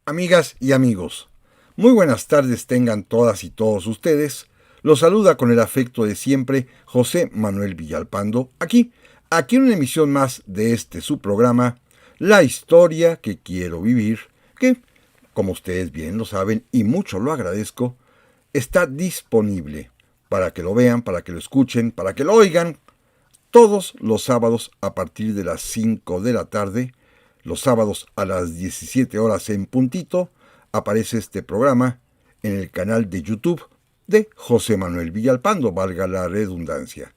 Amigas y amigos, muy buenas tardes tengan todas y todos ustedes. Los saluda con el afecto de siempre José Manuel Villalpando, aquí en una emisión más de su programa, La historia que quiero vivir, que, como ustedes bien lo saben y mucho lo agradezco, está disponible para que lo vean, para que lo escuchen, para que lo oigan, todos los sábados a partir de las 5 de la tarde, los sábados a las 17 horas en puntito, aparece este programa en el canal de YouTube de José Manuel Villalpando, valga la redundancia.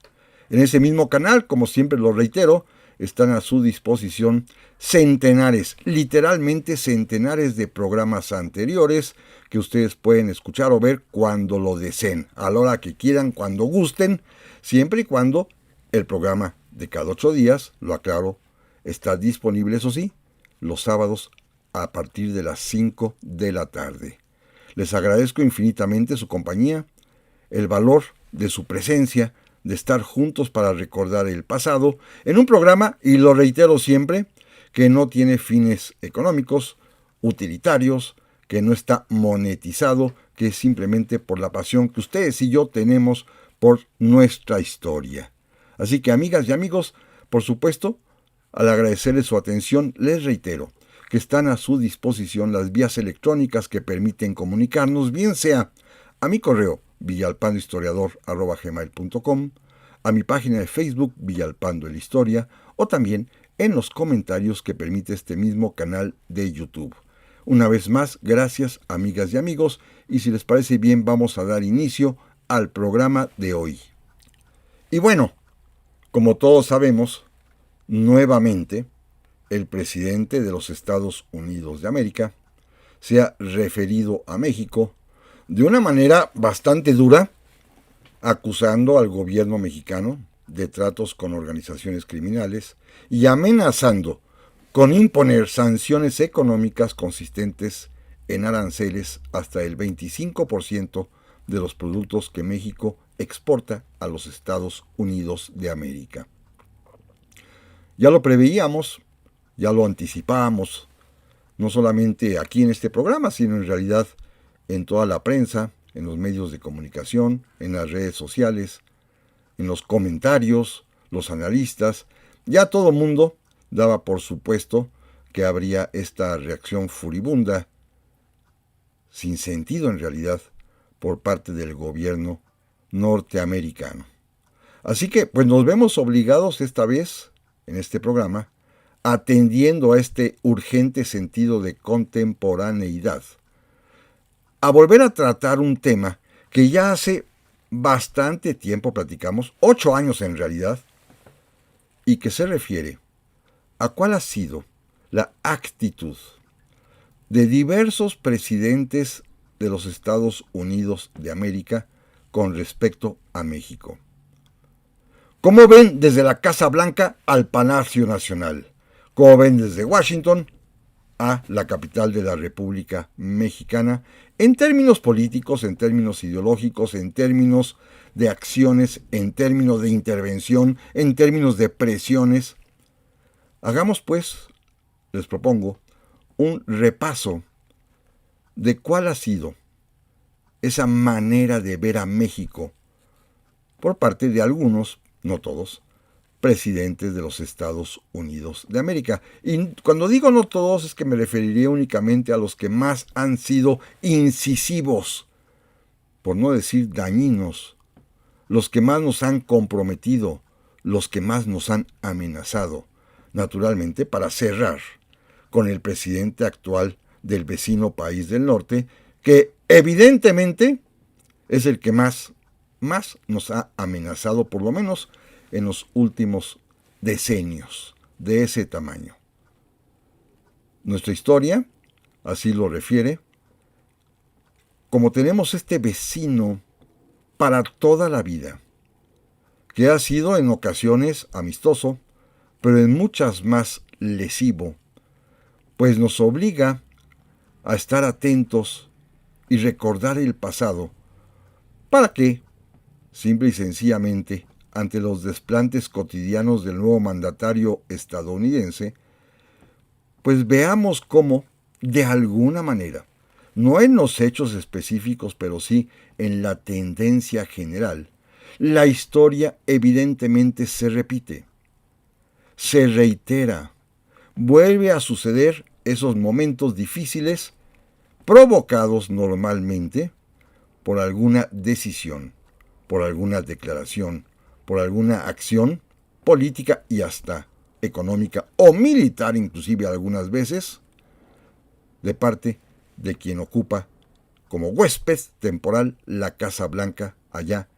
En ese mismo canal, como siempre lo reitero, están a su disposición centenares, literalmente centenares de programas anteriores que ustedes pueden escuchar o ver cuando lo deseen, a la hora que quieran, cuando gusten, siempre y cuando el programa de cada 8 días, lo aclaro, está disponible, eso sí, los sábados a partir de las 5 de la tarde. Les agradezco infinitamente su compañía, el valor de su presencia, de estar juntos para recordar el pasado, en un programa, y lo reitero siempre, que no tiene fines económicos, utilitarios, que no está monetizado, que es simplemente por la pasión que ustedes y yo tenemos por nuestra historia. Así que, amigas y amigos, por supuesto, al agradecerles su atención, les reitero que están a su disposición las vías electrónicas que permiten comunicarnos, bien sea a mi correo villalpandohistoriador@gmail.com, a mi página de Facebook Villalpando el Historia, o también en los comentarios que permite este mismo canal de YouTube. Una vez más, gracias, amigas y amigos, y si les parece bien, vamos a dar inicio al programa de hoy. Y bueno, como todos sabemos, nuevamente, el presidente de los Estados Unidos de América se ha referido a México de una manera bastante dura, acusando al gobierno mexicano de tratos con organizaciones criminales y amenazando con imponer sanciones económicas consistentes en aranceles hasta el 25% de los productos que México exporta a los Estados Unidos de América. Ya lo preveíamos, ya lo anticipábamos, no solamente aquí en este programa, sino en realidad en toda la prensa, en los medios de comunicación, en las redes sociales, en los comentarios, los analistas. Ya todo el mundo daba por supuesto que habría esta reacción furibunda, sin sentido en realidad, por parte del gobierno norteamericano. Así que pues nos vemos obligados esta vez, en este programa, atendiendo a este urgente sentido de contemporaneidad, a volver a tratar un tema que ya hace bastante tiempo platicamos, 8 años en realidad, y que se refiere a cuál ha sido la actitud de diversos presidentes de los Estados Unidos de América con respecto a México. ¿Cómo ven desde la Casa Blanca al Palacio Nacional? ¿Cómo ven desde Washington a la capital de la República Mexicana? En términos políticos, en términos ideológicos, en términos de acciones, en términos de intervención, en términos de presiones. Hagamos pues, les propongo, un repaso de cuál ha sido esa manera de ver a México por parte de algunos, no todos, presidentes de los Estados Unidos de América. Y cuando digo no todos, es que me referiría únicamente a los que más han sido incisivos, por no decir dañinos, los que más nos han comprometido, los que más nos han amenazado, naturalmente para cerrar con el presidente actual del vecino país del norte, que evidentemente es el que más nos ha amenazado, por lo menos en los últimos decenios, de ese tamaño. Nuestra historia así lo refiere. Como tenemos este vecino para toda la vida, que ha sido en ocasiones amistoso, pero en muchas más lesivo, pues nos obliga a estar atentos y recordar el pasado, para que, simple y sencillamente, ante los desplantes cotidianos del nuevo mandatario estadounidense, pues veamos cómo de alguna manera, no en los hechos específicos, pero sí en la tendencia general, la historia evidentemente se repite, se reitera, vuelve a suceder esos momentos difíciles provocados normalmente por alguna decisión, por alguna declaración, por alguna acción política y hasta económica o militar, inclusive algunas veces, de parte de quien ocupa como huésped temporal la Casa Blanca allá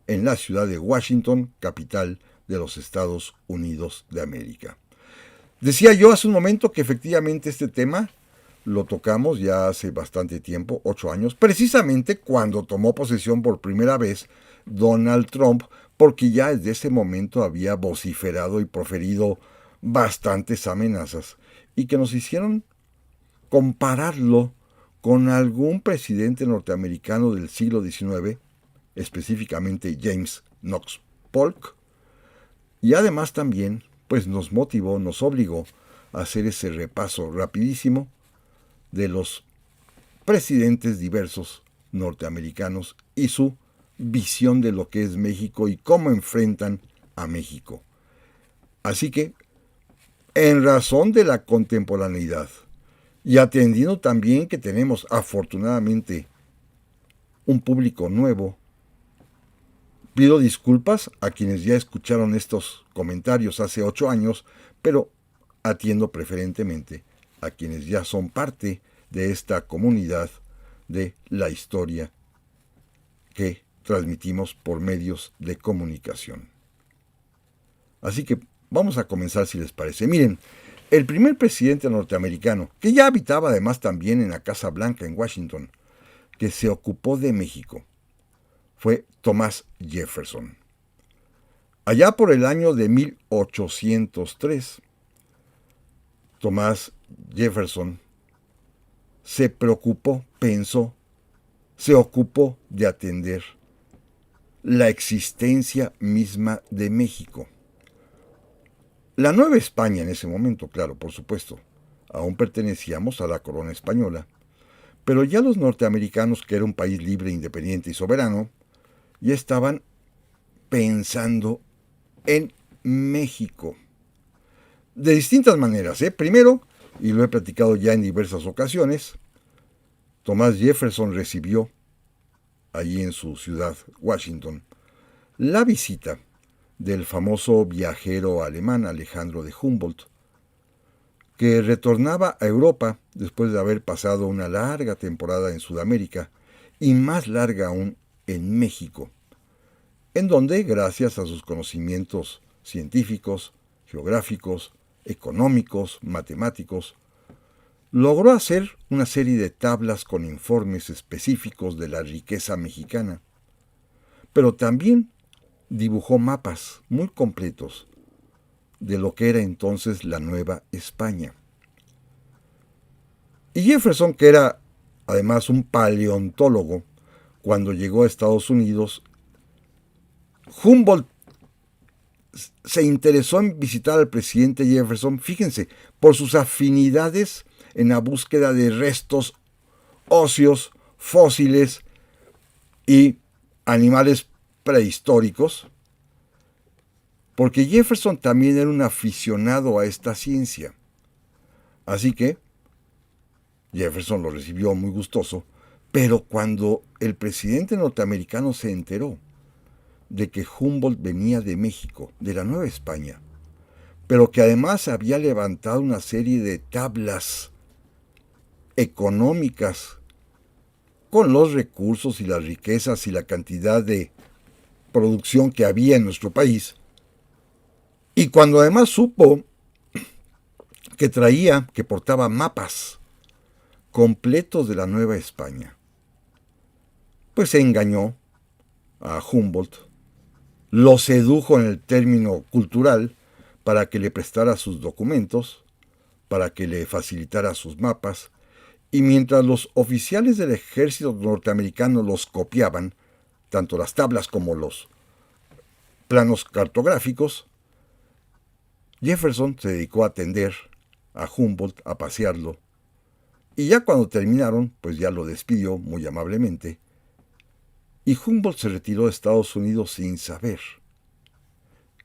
en la ciudad de Washington, capital de los Estados Unidos de América. Decía yo hace un momento que efectivamente este tema lo tocamos ya hace bastante tiempo, 8 años, precisamente cuando tomó posesión por primera vez Donald Trump, porque ya desde ese momento había vociferado y proferido bastantes amenazas y que nos hicieron compararlo con algún presidente norteamericano del siglo XIX, específicamente James Knox Polk, y además también pues nos motivó, nos obligó a hacer ese repaso rapidísimo de los presidentes diversos norteamericanos y su visión de lo que es México y cómo enfrentan a México. Así que, en razón de la contemporaneidad y atendiendo también que tenemos afortunadamente un público nuevo, pido disculpas a quienes ya escucharon estos comentarios hace 8 años, pero atiendo preferentemente a quienes ya son parte de esta comunidad de la historia que transmitimos por medios de comunicación. Así que vamos a comenzar si les parece. Miren, el primer presidente norteamericano, que ya habitaba además también en la Casa Blanca en Washington, que se ocupó de México, fue Thomas Jefferson. Allá por el año de 1803, Thomas Jefferson se preocupó, pensó, se ocupó de atender la existencia misma de México. La Nueva España en ese momento, claro, por supuesto, aún pertenecíamos a la corona española, pero ya los norteamericanos, que era un país libre, independiente y soberano, ya estaban pensando en México. De distintas maneras, Primero, y lo he platicado ya en diversas ocasiones, Thomas Jefferson recibió, allí en su ciudad, Washington, la visita del famoso viajero alemán Alejandro de Humboldt, que retornaba a Europa después de haber pasado una larga temporada en Sudamérica y más larga aún en México, en donde, gracias a sus conocimientos científicos, geográficos, económicos, matemáticos, logró hacer una serie de tablas con informes específicos de la riqueza mexicana, pero también dibujó mapas muy completos de lo que era entonces la Nueva España. Y Jefferson, que era además un paleontólogo, cuando llegó a Estados Unidos, Humboldt se interesó en visitar al presidente Jefferson, fíjense, por sus afinidades en la búsqueda de restos óseos, fósiles y animales prehistóricos, porque Jefferson también era un aficionado a esta ciencia. Así que Jefferson lo recibió muy gustoso, pero cuando el presidente norteamericano se enteró de que Humboldt venía de México, de la Nueva España, pero que además había levantado una serie de tablas económicas con los recursos y las riquezas y la cantidad de producción que había en nuestro país, y cuando además supo que portaba mapas completos de la Nueva España, pues se engañó a Humboldt, lo sedujo en el término cultural para que le prestara sus documentos, para que le facilitara sus mapas, y mientras los oficiales del ejército norteamericano los copiaban, tanto las tablas como los planos cartográficos, Jefferson se dedicó a atender a Humboldt, a pasearlo Y ya cuando terminaron, pues ya lo despidió muy amablemente, y Humboldt se retiró de Estados Unidos sin saber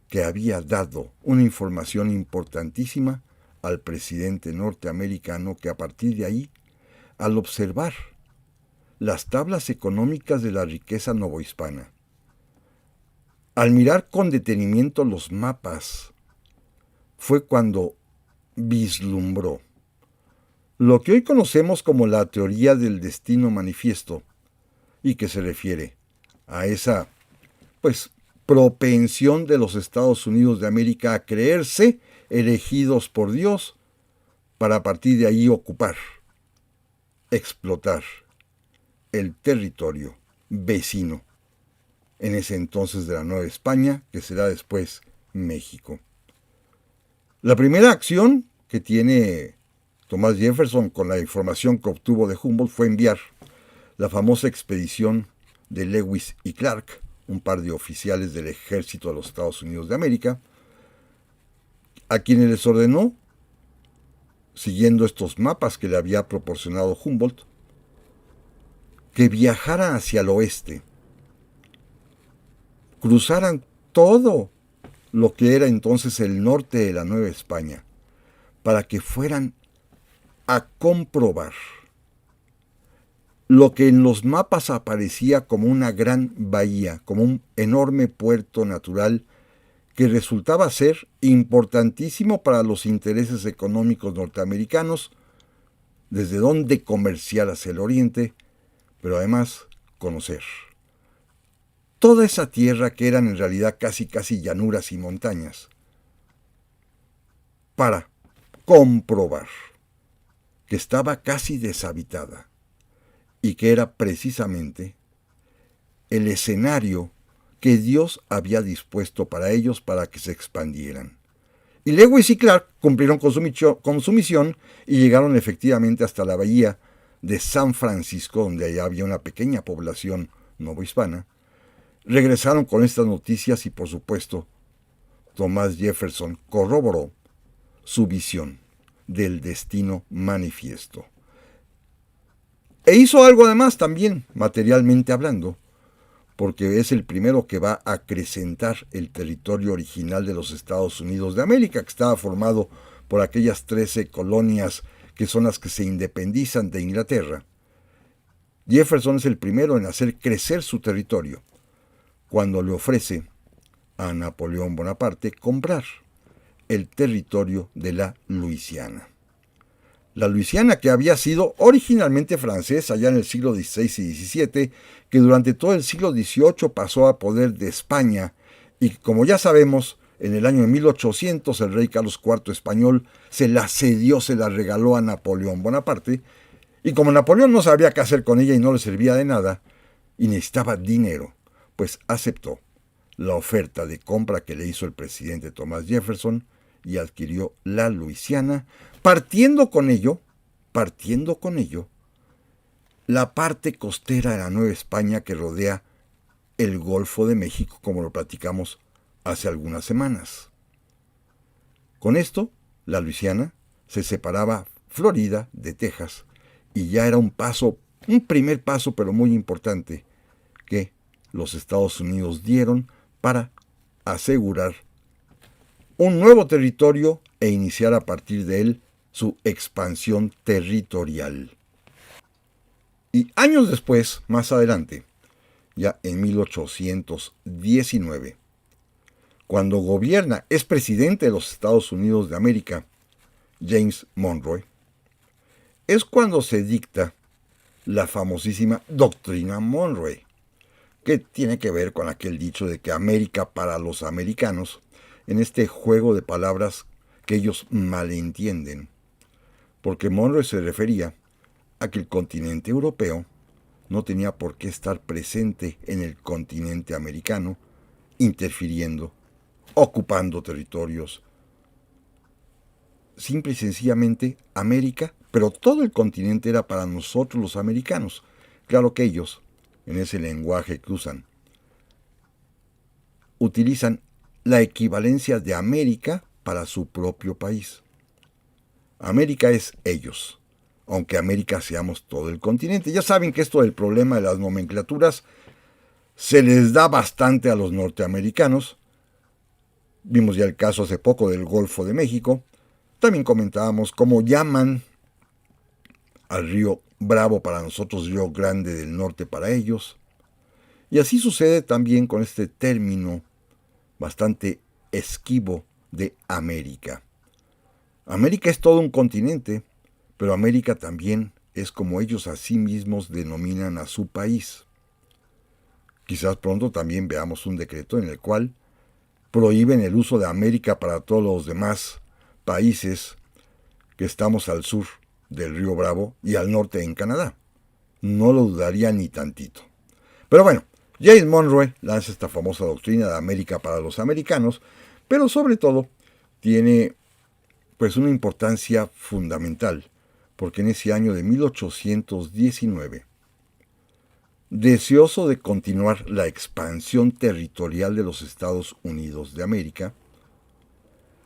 que había dado una información importantísima al presidente norteamericano, que a partir de ahí, al observar las tablas económicas de la riqueza novohispana, al mirar con detenimiento los mapas, fue cuando vislumbró lo que hoy conocemos como la teoría del destino manifiesto, y que se refiere a esa, pues, propensión de los Estados Unidos de América a creerse elegidos por Dios para a partir de ahí ocupar, explotar el territorio vecino, en ese entonces de la Nueva España, que será después México. La primera acción que tiene Thomas Jefferson con la información que obtuvo de Humboldt fue enviar la famosa expedición de Lewis y Clark, un par de oficiales del ejército de los Estados Unidos de América, a quienes les ordenó, siguiendo estos mapas que le había proporcionado Humboldt, que viajaran hacia el oeste, cruzaran todo lo que era entonces el norte de la Nueva España, para que fueran a comprobar lo que en los mapas aparecía como una gran bahía, como un enorme puerto natural que resultaba ser importantísimo para los intereses económicos norteamericanos, desde donde comerciar hacia el oriente, pero además conocer toda esa tierra que eran en realidad casi llanuras y montañas, para comprobar que estaba casi deshabitada y que era precisamente el escenario que Dios había dispuesto para ellos para que se expandieran. Y Lewis y Clark cumplieron con su misión y llegaron efectivamente hasta la bahía de San Francisco, donde allá había una pequeña población novohispana. Regresaron con estas noticias y, por supuesto, Thomas Jefferson corroboró su visión del destino manifiesto. E hizo algo además también, materialmente hablando, porque es el primero que va a acrecentar el territorio original de los Estados Unidos de América, que estaba formado por aquellas 13 colonias que son las que se independizan de Inglaterra. Jefferson es el primero en hacer crecer su territorio, cuando le ofrece a Napoleón Bonaparte comprar el territorio de la Luisiana. La Luisiana, que había sido originalmente francesa allá en el siglo XVI y XVII, que durante todo el siglo XVIII pasó a poder de España, y que, como ya sabemos, en el año 1800 el rey Carlos IV español se la cedió, se la regaló a Napoleón Bonaparte, y como Napoleón no sabía qué hacer con ella y no le servía de nada, y necesitaba dinero, pues aceptó la oferta de compra que le hizo el presidente Thomas Jefferson y adquirió la Luisiana, partiendo con ello la parte costera de la Nueva España que rodea el Golfo de México, como lo platicamos hace algunas semanas. Con esto, la Luisiana se separaba Florida de Texas, y ya era un primer paso, pero muy importante, que los Estados Unidos dieron para asegurar un nuevo territorio e iniciar a partir de él su expansión territorial. Y años después, más adelante, ya en 1819, cuando es presidente de los Estados Unidos de América, James Monroe, es cuando se dicta la famosísima Doctrina Monroe, que tiene que ver con aquel dicho de que América para los americanos, en este juego de palabras que ellos malentienden, porque Monroe se refería a que el continente europeo no tenía por qué estar presente en el continente americano, interfiriendo, ocupando territorios. Simple y sencillamente América, pero todo el continente era para nosotros los americanos. Claro que ellos, en ese lenguaje que utilizan la equivalencia de América para su propio país. América es ellos, aunque América seamos todo el continente. Ya saben que esto del problema de las nomenclaturas se les da bastante a los norteamericanos. Vimos ya el caso hace poco del Golfo de México. También comentábamos cómo llaman al río Bravo para nosotros, Río Grande del Norte para ellos. Y así sucede también con este término bastante esquivo de América. América es todo un continente, pero América también es como ellos a sí mismos denominan a su país. Quizás pronto también veamos un decreto en el cual prohíben el uso de América para todos los demás países que estamos al sur del río Bravo y al norte en Canadá. No lo dudaría ni tantito. Pero bueno, James Monroe lanza esta famosa doctrina de América para los americanos, pero sobre todo tiene pues una importancia fundamental, porque en ese año de 1819, deseoso de continuar la expansión territorial de los Estados Unidos de América,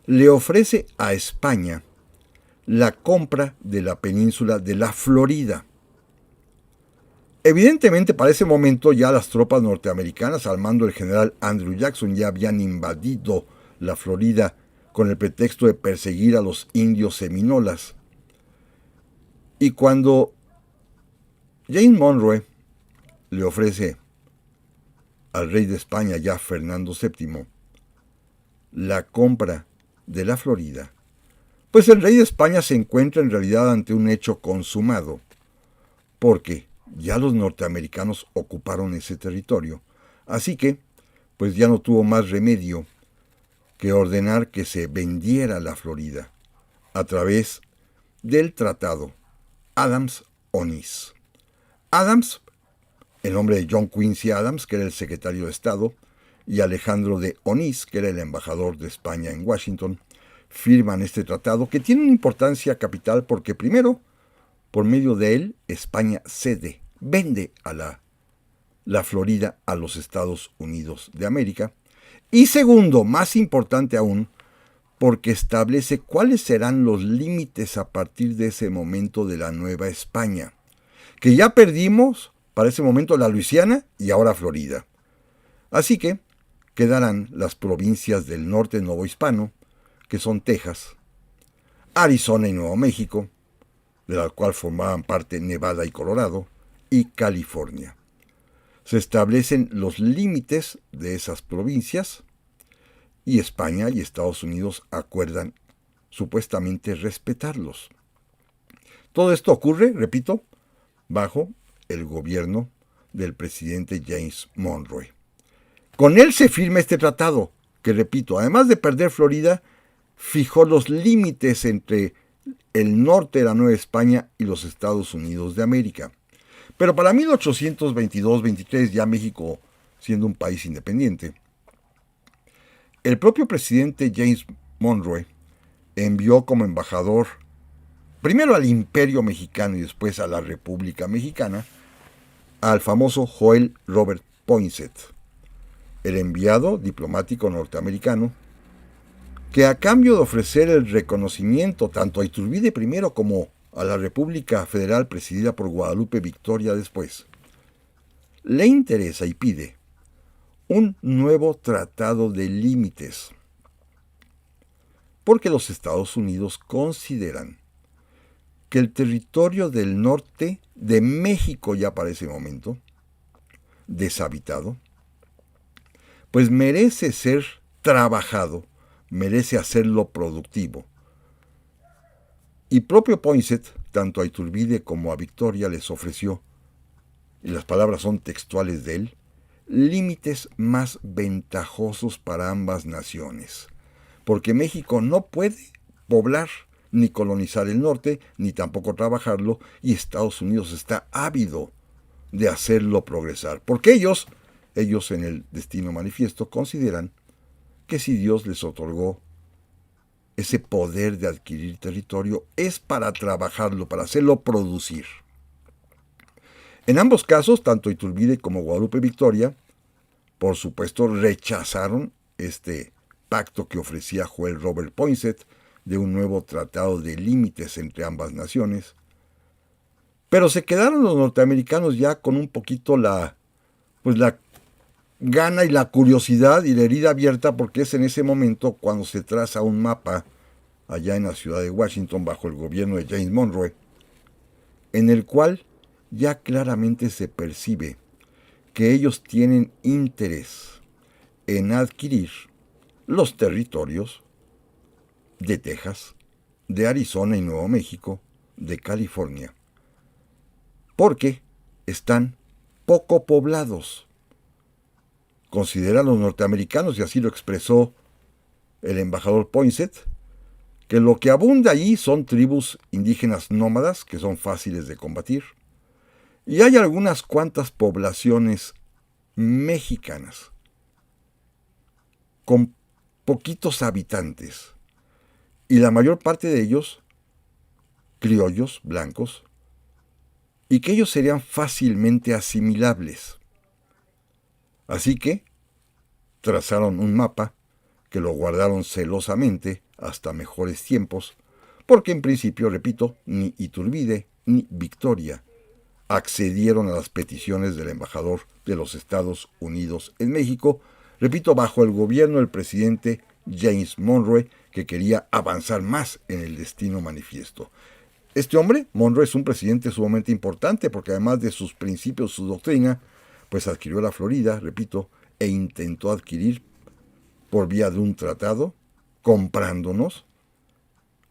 le ofrece a España la compra de la península de la Florida. Evidentemente, para ese momento ya las tropas norteamericanas al mando del general Andrew Jackson ya habían invadido la Florida con el pretexto de perseguir a los indios seminolas. Y cuando James Monroe le ofrece al rey de España, ya Fernando VII, la compra de la Florida, pues el rey de España se encuentra en realidad ante un hecho consumado, porque ya los norteamericanos ocuparon ese territorio, así que pues ya no tuvo más remedio que ordenar que se vendiera la Florida a través del tratado Adams-Onís. Adams, el nombre de John Quincy Adams, que era el secretario de Estado, y Alejandro de Onís, que era el embajador de España en Washington, firman este tratado que tiene una importancia capital porque primero, por medio de él, España vende a la Florida a los Estados Unidos de América. Y segundo, más importante aún, porque establece cuáles serán los límites a partir de ese momento de la Nueva España, que ya perdimos para ese momento la Luisiana y ahora Florida. Así que quedarán las provincias del norte novohispano, que son Texas, Arizona y Nuevo México, de la cual formaban parte Nevada y Colorado, y California. Se establecen los límites de esas provincias y España y Estados Unidos acuerdan supuestamente respetarlos. Todo esto ocurre, repito, bajo el gobierno del presidente James Monroe. Con él se firma este tratado, que repito, además de perder Florida, fijó los límites entre el norte de la Nueva España y los Estados Unidos de América. Pero para 1822-23, ya México siendo un país independiente, el propio presidente James Monroe envió como embajador primero al Imperio Mexicano y después a la República Mexicana al famoso Joel Robert Poinsett, el enviado diplomático norteamericano, que a cambio de ofrecer el reconocimiento tanto a Iturbide primero como a la República Federal presidida por Guadalupe Victoria después, le interesa y pide un nuevo tratado de límites, porque los Estados Unidos consideran que el territorio del norte de México ya para ese momento, deshabitado, pues merece ser trabajado, merece hacerlo productivo. Y propio Poinsett, tanto a Iturbide como a Victoria, les ofreció, y las palabras son textuales de él, límites más ventajosos para ambas naciones, porque México no puede poblar ni colonizar el norte, ni tampoco trabajarlo, y Estados Unidos está ávido de hacerlo progresar, porque ellos en el Destino Manifiesto consideran que si Dios les otorgó ese poder de adquirir territorio, es para trabajarlo, para hacerlo producir. En ambos casos, tanto Iturbide como Guadalupe Victoria, por supuesto, rechazaron este pacto que ofrecía Joel Robert Poinsett de un nuevo tratado de límites entre ambas naciones, Pero se quedaron los norteamericanos ya con un poquito la gana y la curiosidad y la herida abierta, porque es en ese momento cuando se traza un mapa allá en la ciudad de Washington bajo el gobierno de James Monroe, en el cual ya claramente se percibe que ellos tienen interés en adquirir los territorios de Texas, de Arizona y Nuevo México, de California, porque están poco poblados. Consideran los norteamericanos, y así lo expresó el embajador Poinsett, que lo que abunda allí son tribus indígenas nómadas que son fáciles de combatir, y hay algunas cuantas poblaciones mexicanas con poquitos habitantes, y la mayor parte de ellos criollos blancos, y que ellos serían fácilmente asimilables. Así que trazaron un mapa que lo guardaron celosamente hasta mejores tiempos, porque en principio, repito, ni Iturbide ni Victoria accedieron a las peticiones del embajador de los Estados Unidos en México, repito, bajo el gobierno del presidente James Monroe, que quería avanzar más en el destino manifiesto. Este hombre, Monroe, es un presidente sumamente importante porque además de sus principios, su doctrina, pues adquirió la Florida, repito, e intentó adquirir por vía de un tratado, comprándonos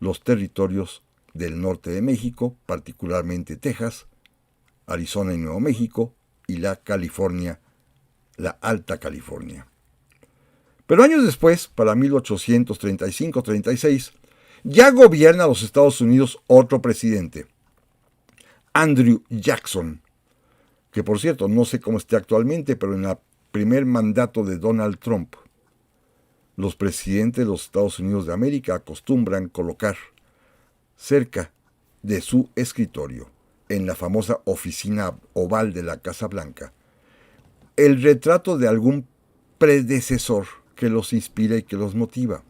los territorios del norte de México, particularmente Texas, Arizona y Nuevo México, y la California, la Alta California. Pero años después, para 1835-36, ya gobierna los Estados Unidos otro presidente, Andrew Jackson, que por cierto no sé cómo esté actualmente, pero en el primer mandato de Donald Trump, los presidentes de los Estados Unidos de América acostumbran colocar cerca de su escritorio, en la famosa oficina oval de la Casa Blanca, el retrato de algún predecesor que los inspira y que los motiva.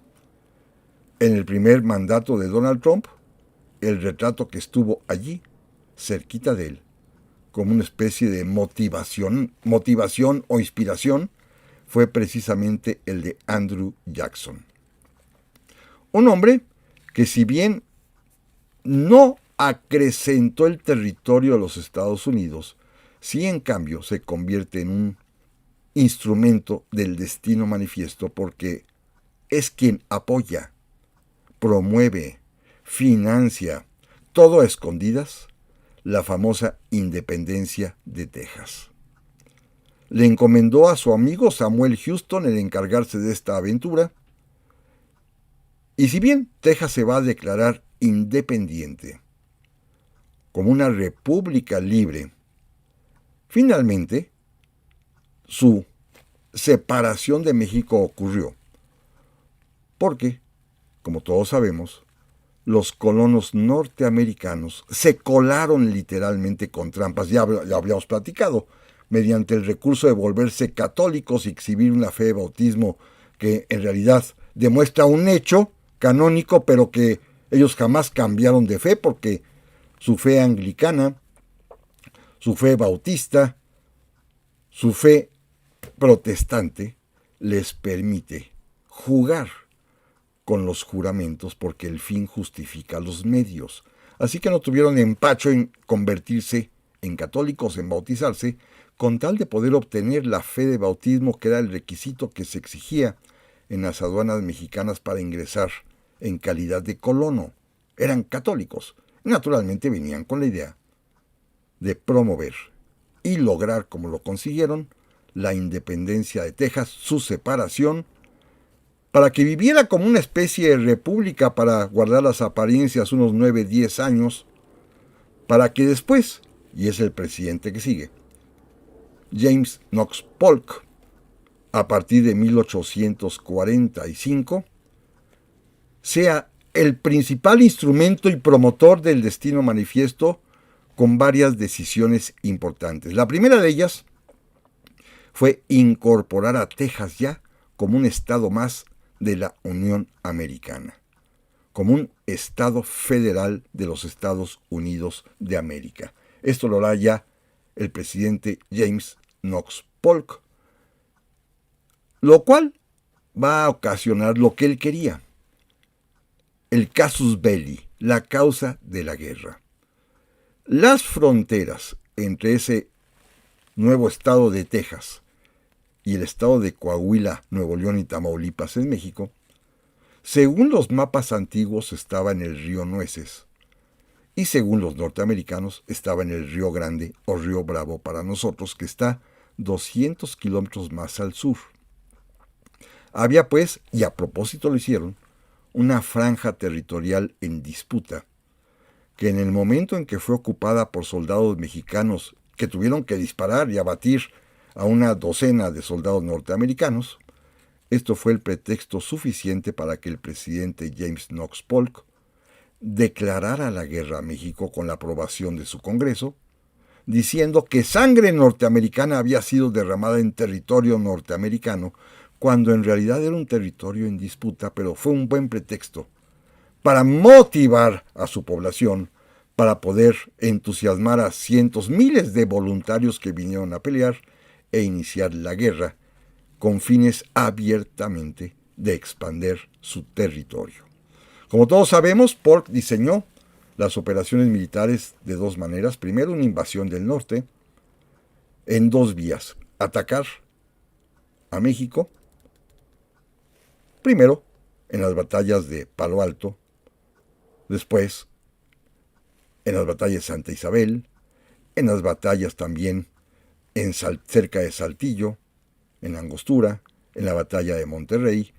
En el primer mandato de Donald Trump, el retrato que estuvo allí, cerquita de él, como una especie de motivación o inspiración, fue precisamente el de Andrew Jackson. Un hombre que, si bien no acrecentó el territorio de los Estados Unidos, sí en cambio se convierte en un instrumento del destino manifiesto, porque es quien apoya, promueve, financia, todo a escondidas, la famosa independencia de Texas. Le encomendó a su amigo Samuel Houston el encargarse de esta aventura, y si bien Texas se va a declarar independiente, como una república libre, finalmente su separación de México ocurrió, porque, como todos sabemos, los colonos norteamericanos se colaron literalmente con trampas, ya habíamos platicado, mediante el recurso de volverse católicos y exhibir una fe de bautismo que en realidad demuestra un hecho canónico, pero que ellos jamás cambiaron de fe, porque su fe anglicana, su fe bautista, su fe protestante les permite jugar con los juramentos, porque el fin justifica los medios. Así que no tuvieron empacho en convertirse en católicos, en bautizarse, con tal de poder obtener la fe de bautismo, que era el requisito que se exigía en las aduanas mexicanas para ingresar en calidad de colono. Eran católicos. Naturalmente venían con la idea de promover y lograr, como lo consiguieron, la independencia de Texas, su separación, para que viviera como una especie de república para guardar las apariencias unos 9-10 años, para que después, y es el presidente que sigue, James Knox Polk, a partir de 1845, sea el principal instrumento y promotor del destino manifiesto, con varias decisiones importantes. La primera de ellas fue incorporar a Texas ya como un estado más de la Unión Americana, como un estado federal de los Estados Unidos de América. Esto lo hará ya el presidente James Knox Polk, lo cual va a ocasionar lo que él quería, el casus belli, la causa de la guerra. Las fronteras entre ese nuevo estado de Texas y el estado de Coahuila, Nuevo León y Tamaulipas en México, según los mapas antiguos estaba en el río Nueces, y según los norteamericanos estaba en el Río Grande o Río Bravo para nosotros, que está 200 kilómetros más al sur. Había pues, y a propósito lo hicieron, una franja territorial en disputa, que en el momento en que fue ocupada por soldados mexicanos que tuvieron que disparar y abatir a una docena de soldados norteamericanos, esto fue el pretexto suficiente para que el presidente James Knox Polk declarara la guerra a México con la aprobación de su Congreso, diciendo que sangre norteamericana había sido derramada en territorio norteamericano, cuando en realidad era un territorio en disputa, pero fue un buen pretexto para motivar a su población, para poder entusiasmar a cientos, miles de voluntarios que vinieron a pelear e iniciar la guerra, con fines abiertamente de expandir su territorio. Como todos sabemos, Polk diseñó las operaciones militares de dos maneras. Primero, una invasión del norte en dos vías. Atacar a México, primero en las batallas de Palo Alto, después en las batallas de Santa Isabel, en las batallas también cerca de Saltillo, en Angostura, en la batalla de Monterrey.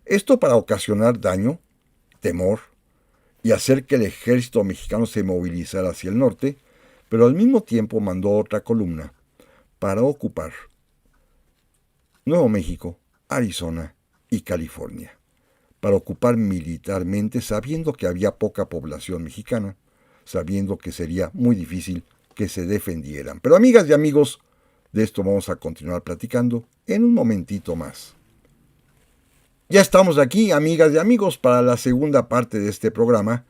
Esto para ocasionar daño, temor, y hacer que el ejército mexicano se movilizara hacia el norte, pero al mismo tiempo mandó otra columna para ocupar Nuevo México, Arizona y California, para ocupar militarmente, sabiendo que había poca población mexicana, sabiendo que sería muy difícil que se defendieran. Pero amigas y amigos, de esto vamos a continuar platicando en un momentito más. Ya estamos aquí, amigas y amigos, para la segunda parte de este programa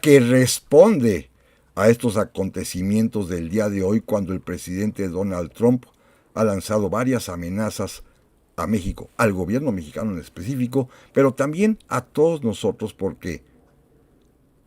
que responde a estos acontecimientos del día de hoy, cuando el presidente Donald Trump ha lanzado varias amenazas a México, al gobierno mexicano en específico, pero también a todos nosotros, porque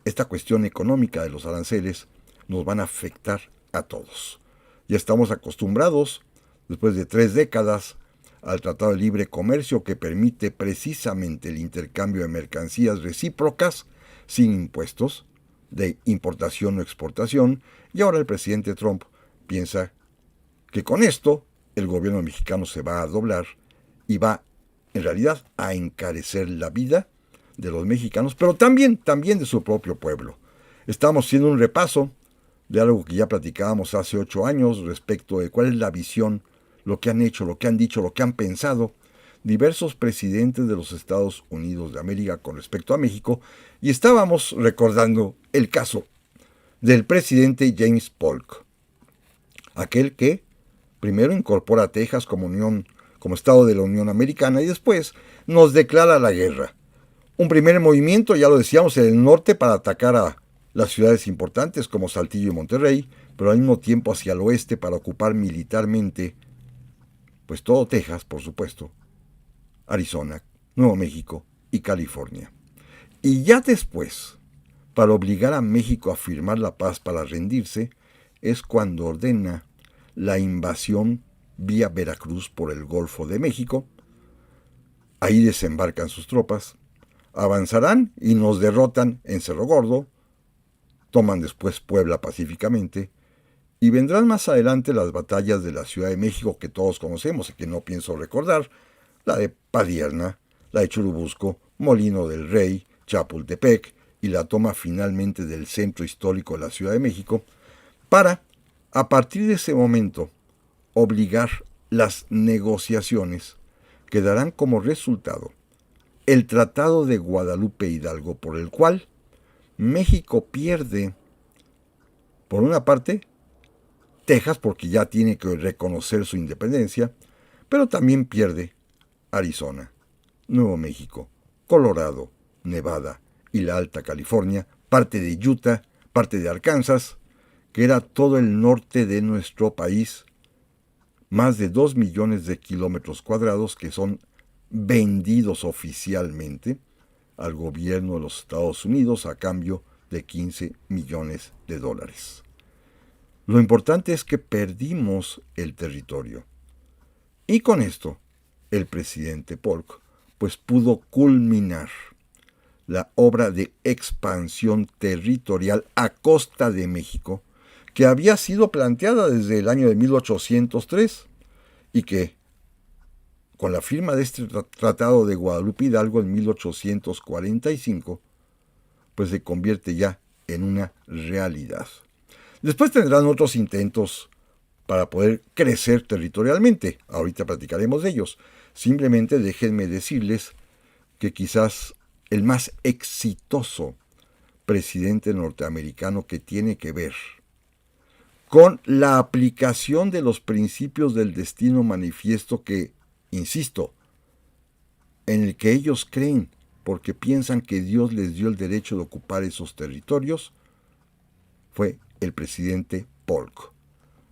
esta cuestión económica de los aranceles nos van a afectar a todos. Ya estamos acostumbrados, después de 3 décadas, al Tratado de Libre Comercio, que permite precisamente el intercambio de mercancías recíprocas sin impuestos de importación o exportación, y ahora el presidente Trump piensa que con esto el gobierno mexicano se va a doblar y va en realidad a encarecer la vida de los mexicanos, pero también de su propio pueblo. Estamos haciendo un repaso de algo que ya platicábamos hace 8 años respecto de cuál es la visión, lo que han hecho, lo que han dicho, lo que han pensado diversos presidentes de los Estados Unidos de América con respecto a México, y estábamos recordando el caso del presidente James Polk, aquel que primero incorpora a Texas como estado de la Unión Americana y después nos declara la guerra. Un primer movimiento, ya lo decíamos, en el norte para atacar a las ciudades importantes como Saltillo y Monterrey, pero al mismo tiempo hacia el oeste para ocupar militarmente pues todo Texas, por supuesto, Arizona, Nuevo México y California. Y ya después, para obligar a México a firmar la paz para rendirse, es cuando ordena la invasión vía Veracruz por el Golfo de México. Ahí desembarcan sus tropas, avanzarán y nos derrotan en Cerro Gordo, toman después Puebla pacíficamente, y vendrán más adelante las batallas de la Ciudad de México que todos conocemos y que no pienso recordar, la de Padierna, la de Churubusco, Molino del Rey, Chapultepec y la toma finalmente del centro histórico de la Ciudad de México, para, a partir de ese momento, obligar las negociaciones que darán como resultado el Tratado de Guadalupe Hidalgo, por el cual México pierde, por una parte, Texas, porque ya tiene que reconocer su independencia, pero también pierde Arizona, Nuevo México, Colorado, Nevada y la Alta California, parte de Utah, parte de Arkansas, que era todo el norte de nuestro país, más de 2 millones de kilómetros cuadrados que son vendidos oficialmente al gobierno de los Estados Unidos a cambio de 15 millones de dólares. Lo importante es que perdimos el territorio. Y con esto, el presidente Polk pues pudo culminar la obra de expansión territorial a costa de México, que había sido planteada desde el año de 1803 y que, con la firma de este Tratado de Guadalupe Hidalgo en 1845, pues se convierte ya en una realidad. Después tendrán otros intentos para poder crecer territorialmente. Ahorita platicaremos de ellos. Simplemente déjenme decirles que quizás el más exitoso presidente norteamericano que tiene que ver con la aplicación de los principios del destino manifiesto que, insisto, en el que ellos creen porque piensan que Dios les dio el derecho de ocupar esos territorios, fue el presidente Polk.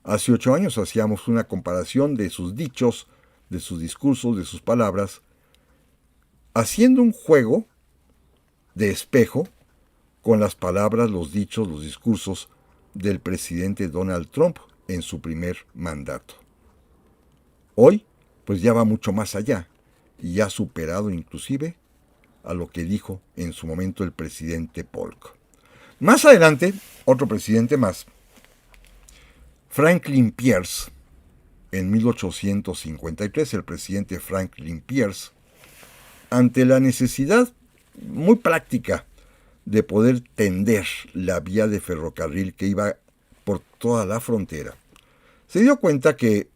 Hace 8 años hacíamos una comparación de sus dichos, de sus discursos, de sus palabras, haciendo un juego de espejo con las palabras, los dichos, los discursos del presidente Donald Trump en su primer mandato. Hoy, pues ya va mucho más allá y ha superado inclusive a lo que dijo en su momento el presidente Polk. Más adelante, otro presidente más, Franklin Pierce, en 1853, el presidente Franklin Pierce, ante la necesidad muy práctica de poder tender la vía de ferrocarril que iba por toda la frontera, se dio cuenta que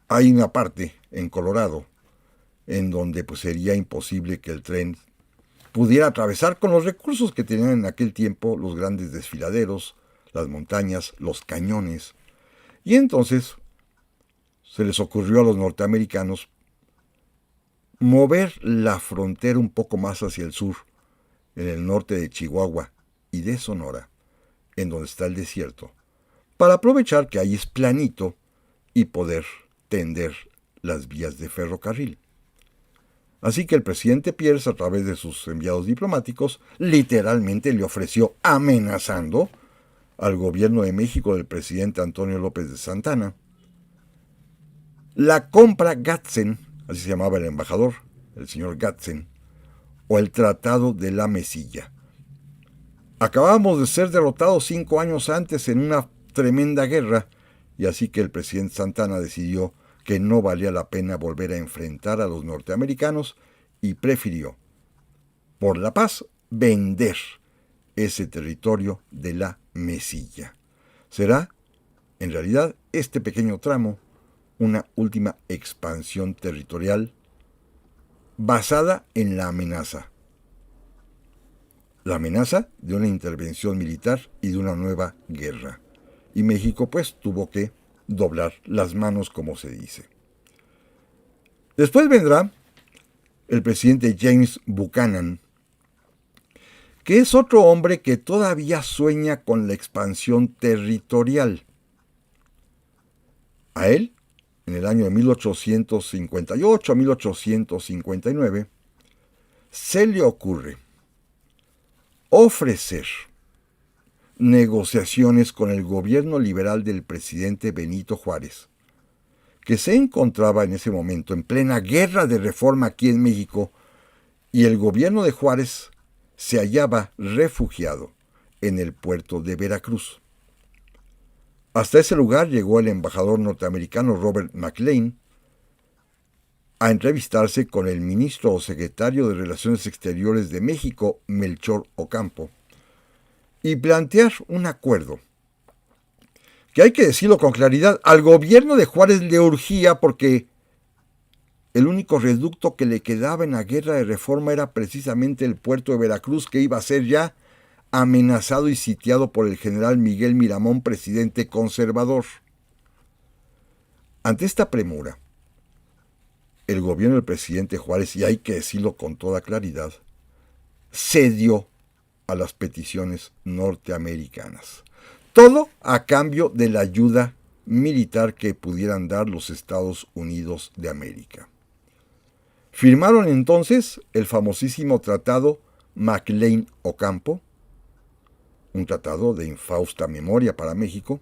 hay una parte en Colorado en donde pues sería imposible que el tren pudiera atravesar con los recursos que tenían en aquel tiempo los grandes desfiladeros, las montañas, los cañones. Y entonces se les ocurrió a los norteamericanos mover la frontera un poco más hacia el sur, en el norte de Chihuahua y de Sonora, en donde está el desierto, para aprovechar que ahí es planito y poder tender las vías de ferrocarril. Así que el presidente Pierce, a través de sus enviados diplomáticos, literalmente le ofreció, amenazando al gobierno de México del presidente Antonio López de Santana, la compra Gadsden, así se llamaba el embajador, el señor Gadsden, o el Tratado de la Mesilla. Acabamos de ser derrotados 5 años antes en una tremenda guerra, y así que el presidente Santana decidió que no valía la pena volver a enfrentar a los norteamericanos y prefirió, por la paz, vender ese territorio de la Mesilla. Será, en realidad, este pequeño tramo una última expansión territorial basada en la amenaza. La amenaza de una intervención militar y de una nueva guerra. Y México, pues, tuvo que doblar las manos, como se dice. Después vendrá el presidente James Buchanan, que es otro hombre que todavía sueña con la expansión territorial. A él, en el año de 1858 a 1859, se le ocurre ofrecer negociaciones con el gobierno liberal del presidente Benito Juárez, que se encontraba en ese momento en plena guerra de reforma aquí en México, y el gobierno de Juárez se hallaba refugiado en el puerto de Veracruz. Hasta ese lugar llegó el embajador norteamericano Robert McLean a entrevistarse con el ministro o secretario de Relaciones Exteriores de México, Melchor Ocampo, y plantear un acuerdo que, hay que decirlo con claridad, al gobierno de Juárez le urgía porque el único reducto que le quedaba en la guerra de reforma era precisamente el puerto de Veracruz, que iba a ser ya amenazado y sitiado por el general Miguel Miramón, presidente conservador. Ante esta premura, el gobierno del presidente Juárez, y hay que decirlo con toda claridad, cedió a las peticiones norteamericanas. Todo a cambio de la ayuda militar que pudieran dar los Estados Unidos de América. Firmaron entonces el famosísimo Tratado McLean-Ocampo, un tratado de infausta memoria para México,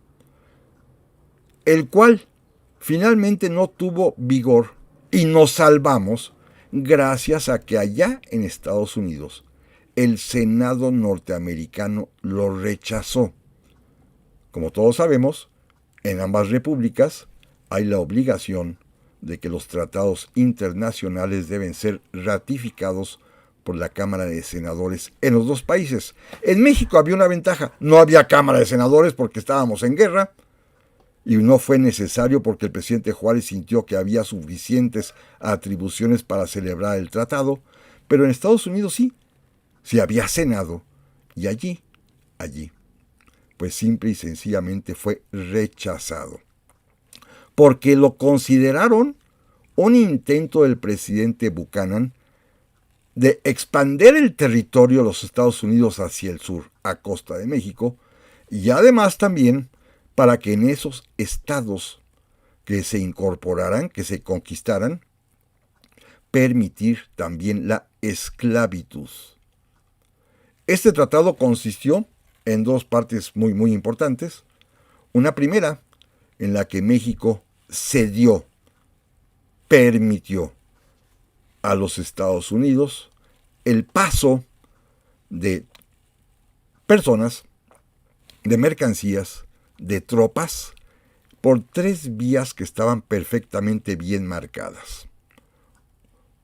el cual finalmente no tuvo vigor y nos salvamos gracias a que allá en Estados Unidos el Senado norteamericano lo rechazó. Como todos sabemos, en ambas repúblicas hay la obligación de que los tratados internacionales deben ser ratificados por la Cámara de Senadores en los dos países. En México había una ventaja, no había Cámara de Senadores porque estábamos en guerra, y no fue necesario porque el presidente Juárez sintió que había suficientes atribuciones para celebrar el tratado, pero en Estados Unidos sí había Senado, y allí, pues simple y sencillamente fue rechazado, porque lo consideraron un intento del presidente Buchanan de expandir el territorio de los Estados Unidos hacia el sur, a costa de México, y además también para que en esos estados que se incorporaran, que se conquistaran, permitir también la esclavitud. Este tratado consistió en dos partes muy importantes. Una primera, en la que México cedió, permitió a los Estados Unidos el paso de personas, de mercancías, de tropas, por 3 vías que estaban perfectamente bien marcadas.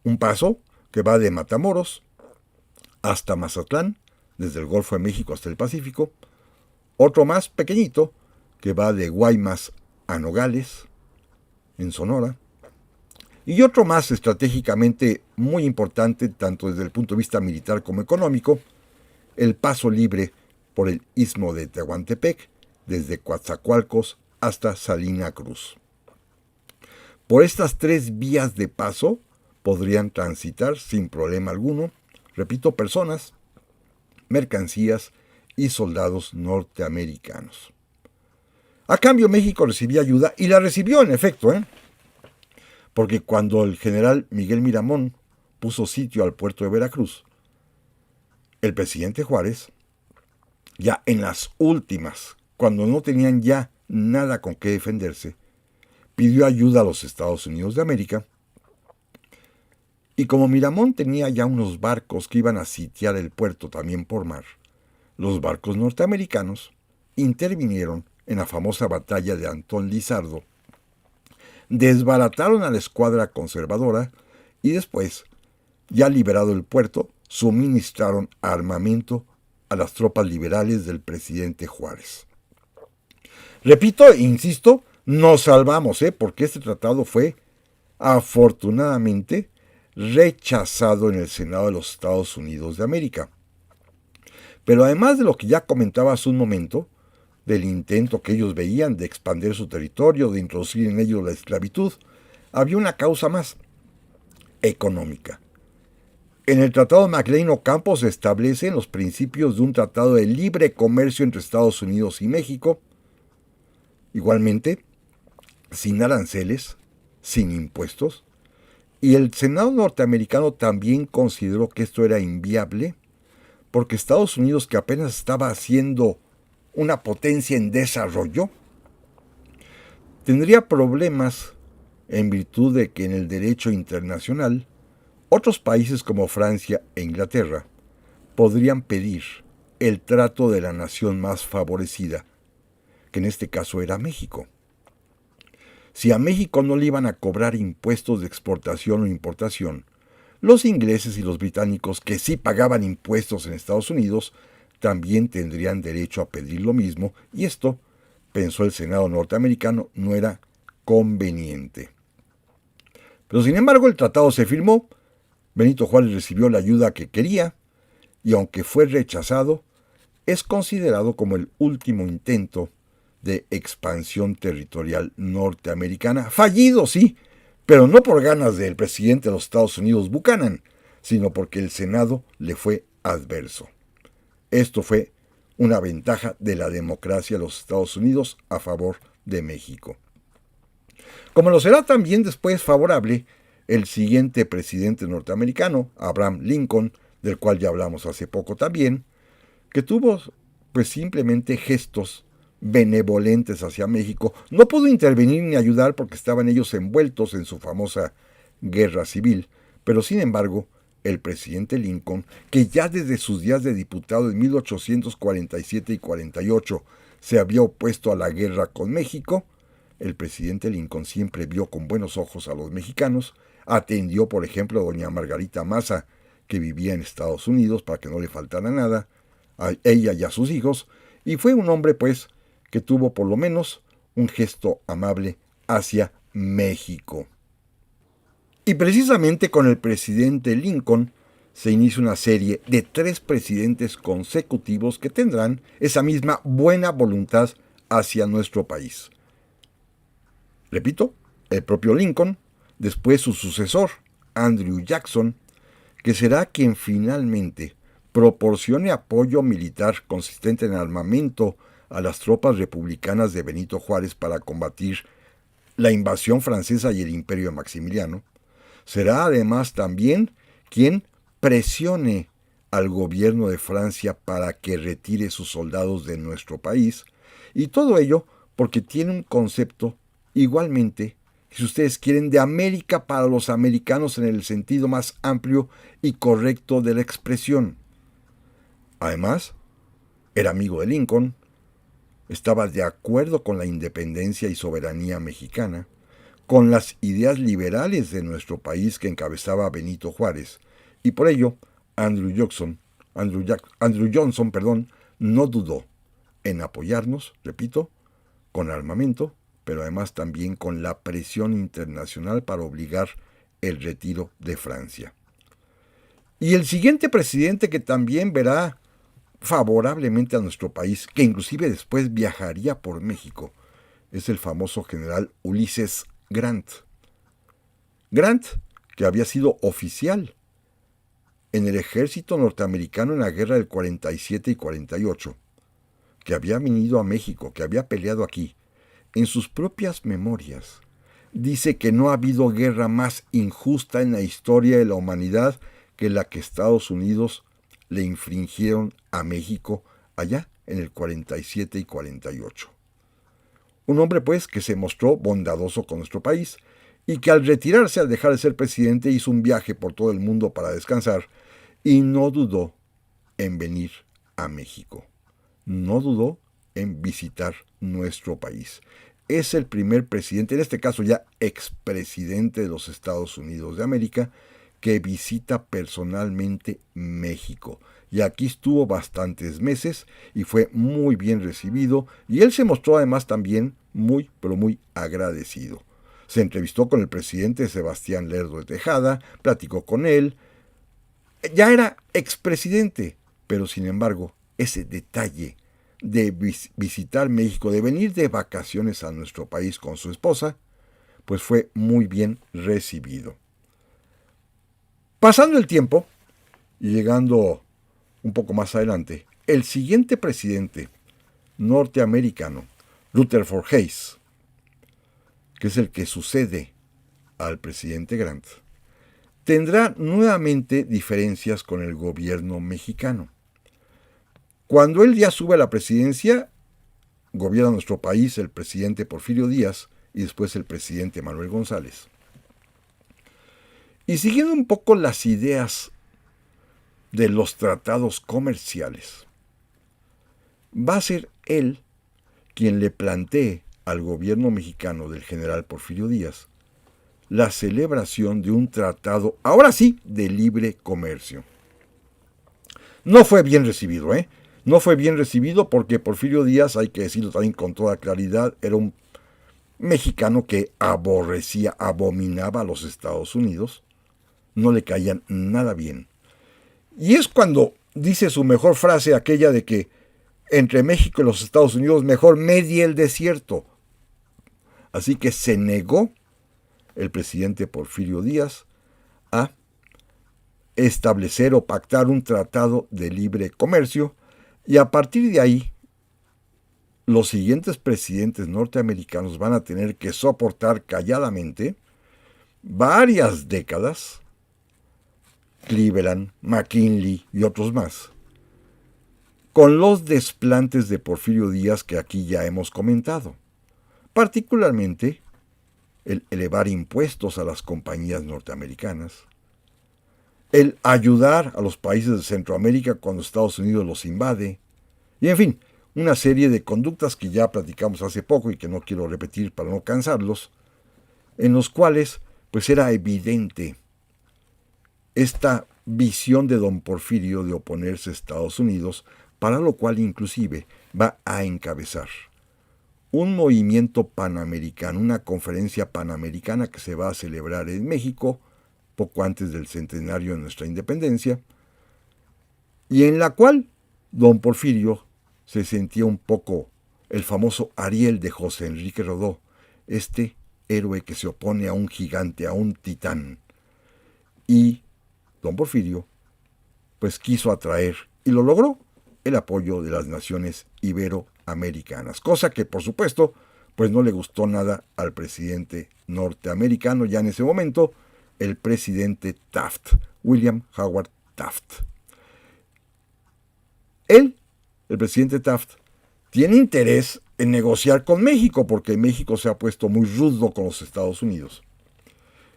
Un paso que va de Matamoros hasta Mazatlán, desde el Golfo de México hasta el Pacífico. Otro más pequeñito que va de Guaymas a Nogales, en Sonora. Y otro más estratégicamente muy importante, tanto desde el punto de vista militar como económico, el paso libre por el Istmo de Tehuantepec, desde Coatzacoalcos hasta Salina Cruz. Por estas 3 vías de paso podrían transitar sin problema alguno, repito, personas, mercancías y soldados norteamericanos. A cambio, México recibía ayuda, y la recibió en efecto, porque cuando el general Miguel Miramón puso sitio al puerto de Veracruz, el presidente Juárez, ya en las últimas, cuando no tenían ya nada con qué defenderse, pidió ayuda a los Estados Unidos de América, y como Miramón tenía ya unos barcos que iban a sitiar el puerto también por mar, los barcos norteamericanos intervinieron en la famosa batalla de Antón Lizardo, desbarataron a la escuadra conservadora y después, ya liberado el puerto, suministraron armamento a las tropas liberales del presidente Juárez. Repito e insisto, nos salvamos, porque este tratado fue, afortunadamente, rechazado en el Senado de los Estados Unidos de América. Pero además de lo que ya comentaba hace un momento, del intento que ellos veían de expandir su territorio, de introducir en ellos la esclavitud, había una causa más, económica. En el Tratado de McLean-Ocampo se establecen los principios de un tratado de libre comercio entre Estados Unidos y México, igualmente, sin aranceles, sin impuestos, y el Senado norteamericano también consideró que esto era inviable, porque Estados Unidos, que apenas estaba haciendo una potencia en desarrollo, tendría problemas en virtud de que en el derecho internacional otros países como Francia e Inglaterra podrían pedir el trato de la nación más favorecida, que en este caso era México. Si a México no le iban a cobrar impuestos de exportación o importación, los ingleses y los británicos, que sí pagaban impuestos en Estados Unidos, también tendrían derecho a pedir lo mismo, y esto, pensó el Senado norteamericano, no era conveniente. Pero sin embargo el tratado se firmó, Benito Juárez recibió la ayuda que quería, y aunque fue rechazado, es considerado como el último intento de expansión territorial norteamericana, fallido sí, pero no por ganas del presidente de los Estados Unidos Buchanan, sino porque el Senado le fue adverso. Esto fue una ventaja de la democracia de los Estados Unidos a favor de México. Como lo será también después favorable el siguiente presidente norteamericano, Abraham Lincoln, del cual ya hablamos hace poco también, que tuvo pues simplemente gestos benevolentes hacia México. No pudo intervenir ni ayudar porque estaban ellos envueltos en su famosa guerra civil, pero sin embargo, el presidente Lincoln, que ya desde sus días de diputado en 1847 y 48 se había opuesto a la guerra con México, el presidente Lincoln siempre vio con buenos ojos a los mexicanos, atendió, por ejemplo, a doña Margarita Maza, que vivía en Estados Unidos para que no le faltara nada, a ella y a sus hijos, y fue un hombre, pues, que tuvo por lo menos un gesto amable hacia México. Y precisamente con el presidente Lincoln se inicia una serie de 3 presidentes consecutivos que tendrán esa misma buena voluntad hacia nuestro país. Repito, el propio Lincoln, después su sucesor, Andrew Jackson, que será quien finalmente proporcione apoyo militar consistente en armamento a las tropas republicanas de Benito Juárez para combatir la invasión francesa y el imperio de Maximiliano. Será además también quien presione al gobierno de Francia para que retire sus soldados de nuestro país, y todo ello porque tiene un concepto igualmente, si ustedes quieren, de América para los americanos en el sentido más amplio y correcto de la expresión. Además, era amigo de Lincoln, estaba de acuerdo con la independencia y soberanía mexicana, con las ideas liberales de nuestro país que encabezaba Benito Juárez, y por ello Andrew Johnson, no dudó en apoyarnos, repito, con armamento, pero además también con la presión internacional para obligar el retiro de Francia. Y el siguiente presidente que también verá favorablemente a nuestro país, que inclusive después viajaría por México, es el famoso general Ulises Grant. Grant, que había sido oficial en el ejército norteamericano en la guerra del 47 y 48, que había venido a México, que había peleado aquí, en sus propias memorias, dice que no ha habido guerra más injusta en la historia de la humanidad que la que Estados Unidos le infringieron a México allá en el 47 y 48. Un hombre, pues, que se mostró bondadoso con nuestro país y que al retirarse, al dejar de ser presidente, hizo un viaje por todo el mundo para descansar y no dudó en venir a México. No dudó en visitar nuestro país. Es el primer presidente, en este caso ya expresidente de los Estados Unidos de América, que visita personalmente México. Y aquí estuvo bastantes meses y fue muy bien recibido, y él se mostró además también muy, pero muy agradecido. Se entrevistó con el presidente Sebastián Lerdo de Tejada, platicó con él. Ya era expresidente, pero sin embargo, ese detalle de visitar México, de venir de vacaciones a nuestro país con su esposa, pues fue muy bien recibido. Pasando el tiempo, y llegando un poco más adelante, el siguiente presidente norteamericano, Rutherford Hayes, que es el que sucede al presidente Grant, tendrá nuevamente diferencias con el gobierno mexicano. Cuando él ya sube a la presidencia, gobierna nuestro país el presidente Porfirio Díaz y después el presidente Manuel González. Y siguiendo un poco las ideas de los tratados comerciales, va a ser él quien le plantee al gobierno mexicano del general Porfirio Díaz la celebración de un tratado, ahora sí, de libre comercio. No fue bien recibido, No fue bien recibido porque Porfirio Díaz, hay que decirlo también con toda claridad, era un mexicano que aborrecía, abominaba a los Estados Unidos, no le caían nada bien. Y es cuando dice su mejor frase, aquella de que entre México y los Estados Unidos mejor medie el desierto. Así que se negó el presidente Porfirio Díaz a establecer o pactar un tratado de libre comercio, Y a partir de ahí, los siguientes presidentes norteamericanos van a tener que soportar calladamente varias décadas, Cleveland, McKinley y otros más, con los desplantes de Porfirio Díaz que aquí ya hemos comentado, particularmente el elevar impuestos a las compañías norteamericanas, el ayudar a los países de Centroamérica cuando Estados Unidos los invade, y en fin, una serie de conductas que ya platicamos hace poco y que no quiero repetir para no cansarlos, en los cuales pues era evidente esta visión de don Porfirio de oponerse a Estados Unidos, para lo cual inclusive va a encabezar un movimiento panamericano, una conferencia panamericana que se va a celebrar en México poco antes del centenario de nuestra independencia, y en la cual don Porfirio se sentía un poco el famoso Ariel de José Enrique Rodó, este héroe que se opone a un gigante, a un titán. Y don Porfirio pues quiso atraer, y lo logró, el apoyo de las naciones iberoamericanas, cosa que por supuesto pues no le gustó nada al presidente norteamericano ya en ese momento, el presidente Taft, William Howard Taft. Él, el presidente Taft, tiene interés en negociar con México porque México se ha puesto muy rudo con los Estados Unidos.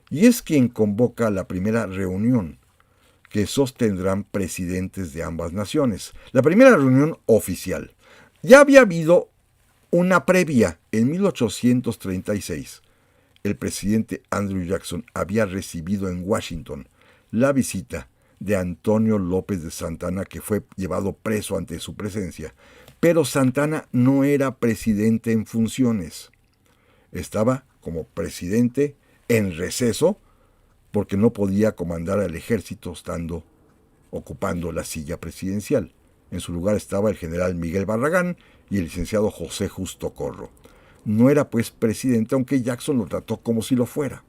Y es quien convoca la primera reunión que sostendrán presidentes de ambas naciones. La primera reunión oficial. Ya había habido una previa en 1836. El presidente Andrew Jackson había recibido en Washington la visita de Antonio López de Santana, que fue llevado preso ante su presencia. Pero Santana no era presidente en funciones. Estaba como presidente en receso porque no podía comandar al ejército ocupando la silla presidencial. En su lugar estaba el general Miguel Barragán y el licenciado José Justo Corro. No era pues presidente, aunque Jackson lo trató como si lo fuera.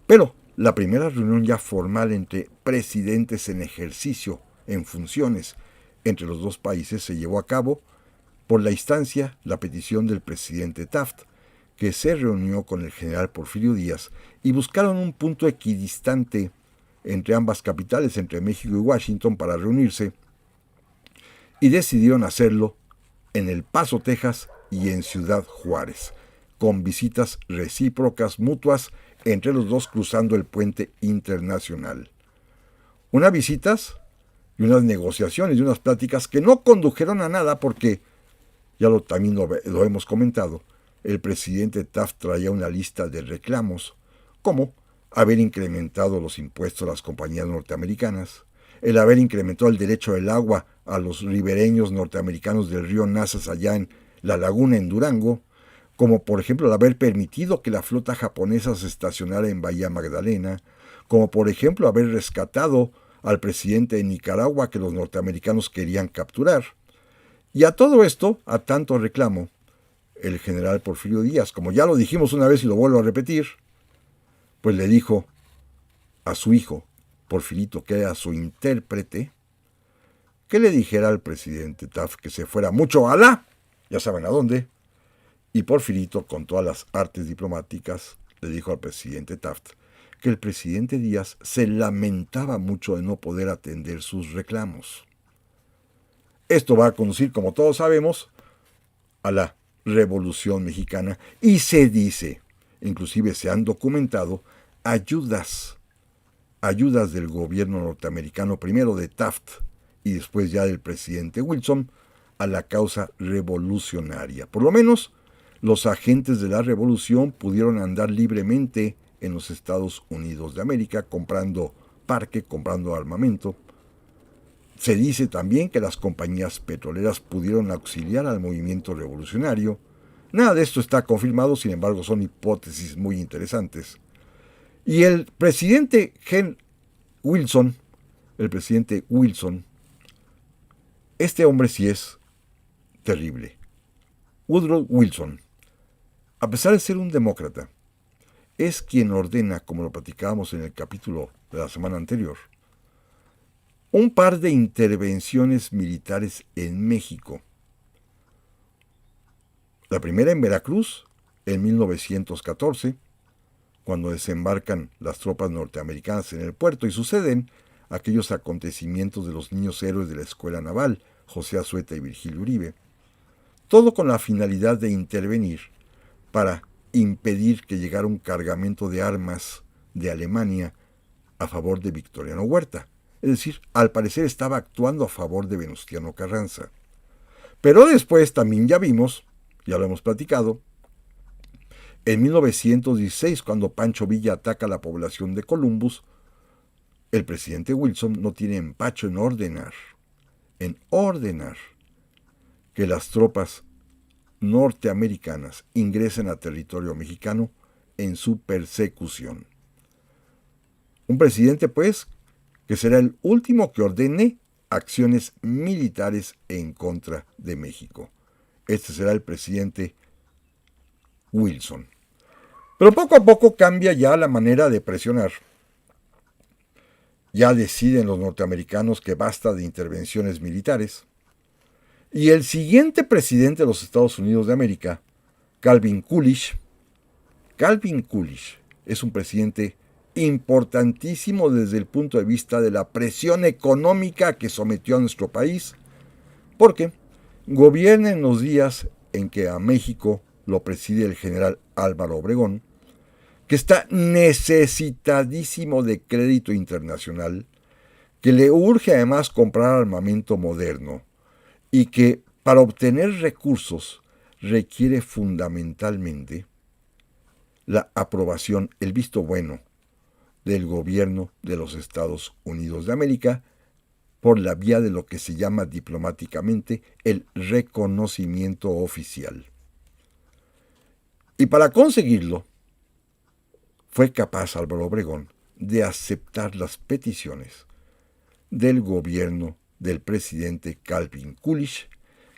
Pero la primera reunión ya formal entre presidentes en ejercicio, en funciones, entre los dos países se llevó a cabo por la instancia, la petición del presidente Taft, que se reunió con el general Porfirio Díaz y buscaron un punto equidistante entre ambas capitales, entre México y Washington, para reunirse, y decidieron hacerlo en El Paso, Texas, y en Ciudad Juárez, con visitas recíprocas mutuas entre los dos cruzando el puente internacional. Unas visitas y unas negociaciones y unas pláticas que no condujeron a nada porque, también lo hemos comentado, el presidente Taft traía una lista de reclamos, como haber incrementado los impuestos a las compañías norteamericanas, el haber incrementado el derecho del agua a los ribereños norteamericanos del río Nazas allá en la laguna en Durango, como por ejemplo el haber permitido que la flota japonesa se estacionara en Bahía Magdalena, como por ejemplo haber rescatado al presidente de Nicaragua que los norteamericanos querían capturar. Y a todo esto, a tanto reclamo, el general Porfirio Díaz, como ya lo dijimos una vez y lo vuelvo a repetir, pues le dijo a su hijo, Porfirito, que era su intérprete, que le dijera al presidente Taft que se fuera mucho a ya saben a dónde, y Porfirito, con todas las artes diplomáticas, le dijo al presidente Taft que el presidente Díaz se lamentaba mucho de no poder atender sus reclamos. Esto va a conducir, como todos sabemos, a la Revolución Mexicana, y se dice, inclusive se han documentado, ayudas del gobierno norteamericano, primero de Taft y después ya del presidente Wilson, a la causa revolucionaria. Por lo menos, los agentes de la revolución pudieron andar libremente en los Estados Unidos de América, comprando parque, comprando armamento. Se dice también que las compañías petroleras pudieron auxiliar al movimiento revolucionario. Nada de esto está confirmado, sin embargo son hipótesis muy interesantes. Y el presidente Wilson, este hombre sí es terrible. Woodrow Wilson, a pesar de ser un demócrata, es quien ordena, como lo platicábamos en el capítulo de la semana anterior, un par de intervenciones militares en México. La primera en Veracruz, en 1914, cuando desembarcan las tropas norteamericanas en el puerto y suceden aquellos acontecimientos de los niños héroes de la Escuela Naval, José Azueta y Virgilio Uribe, todo con la finalidad de intervenir para impedir que llegara un cargamento de armas de Alemania a favor de Victoriano Huerta. Es decir, al parecer estaba actuando a favor de Venustiano Carranza. Pero después también ya vimos, ya lo hemos platicado, en 1916, cuando Pancho Villa ataca a la población de Columbus, el presidente Wilson no tiene empacho en ordenar que las tropas norteamericanas ingresen a territorio mexicano en su persecución. Un presidente, pues, que será el último que ordene acciones militares en contra de México. Este será el presidente Wilson. Pero poco a poco cambia ya la manera de presionar. Ya deciden los norteamericanos que basta de intervenciones militares. Y el siguiente presidente de los Estados Unidos de América, Calvin Coolidge, es un presidente importantísimo desde el punto de vista de la presión económica que sometió a nuestro país, porque gobierna en los días en que a México lo preside el general Álvaro Obregón, que está necesitadísimo de crédito internacional, que le urge además comprar armamento moderno y que para obtener recursos requiere fundamentalmente la aprobación, el visto bueno del gobierno de los Estados Unidos de América por la vía de lo que se llama diplomáticamente el reconocimiento oficial. Y para conseguirlo, fue capaz Álvaro Obregón de aceptar las peticiones del gobierno del presidente Calvin Coolidge,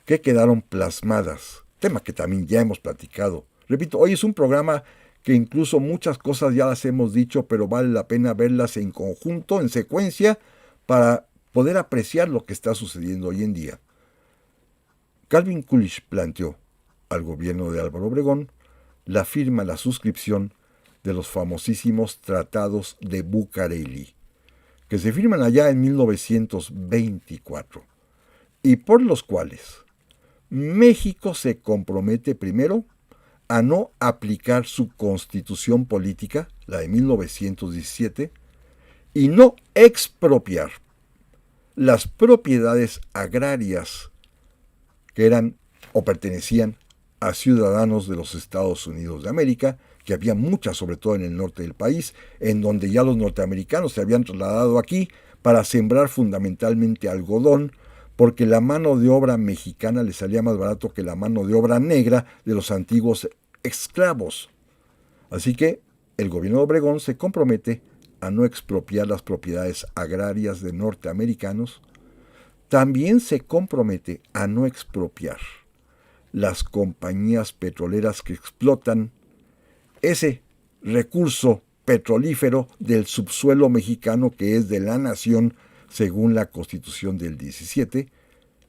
que quedaron plasmadas, tema que también ya hemos platicado. Repito, hoy es un programa que incluso muchas cosas ya las hemos dicho, pero vale la pena verlas en conjunto, en secuencia, para poder apreciar lo que está sucediendo hoy en día. Calvin Coolidge planteó al gobierno de Álvaro Obregón la firma, la suscripción de los famosísimos tratados de Bucareli, que se firman allá en 1924, y por los cuales México se compromete primero a no aplicar su constitución política, la de 1917, y no expropiar las propiedades agrarias que eran o pertenecían a ciudadanos de los Estados Unidos de América, que había muchas, sobre todo en el norte del país, en donde ya los norteamericanos se habían trasladado aquí para sembrar fundamentalmente algodón, porque la mano de obra mexicana le salía más barato que la mano de obra negra de los antiguos esclavos. Así que el gobierno de Obregón se compromete a no expropiar las propiedades agrarias de norteamericanos. También se compromete a no expropiar las compañías petroleras que explotan ese recurso petrolífero del subsuelo mexicano que es de la nación según la Constitución del 17.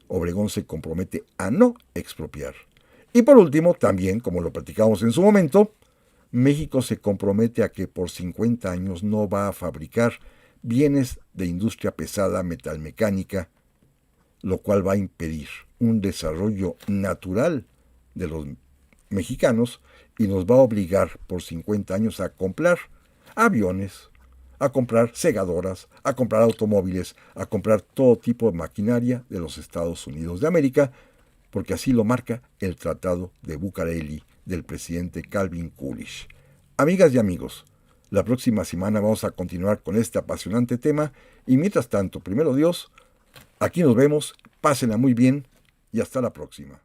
Obregón se compromete a no expropiar. Y por último, también, como lo platicamos en su momento, México se compromete a que por 50 años no va a fabricar bienes de industria pesada metalmecánica, lo cual va a impedir un desarrollo natural de los mexicanos y nos va a obligar por 50 años a comprar aviones, a comprar segadoras, a comprar automóviles, a comprar todo tipo de maquinaria de los Estados Unidos de América, porque así lo marca el Tratado de Bucareli del presidente Calvin Coolidge. Amigas y amigos, la próxima semana vamos a continuar con este apasionante tema y mientras tanto, primero Dios, aquí nos vemos, pásenla muy bien y hasta la próxima.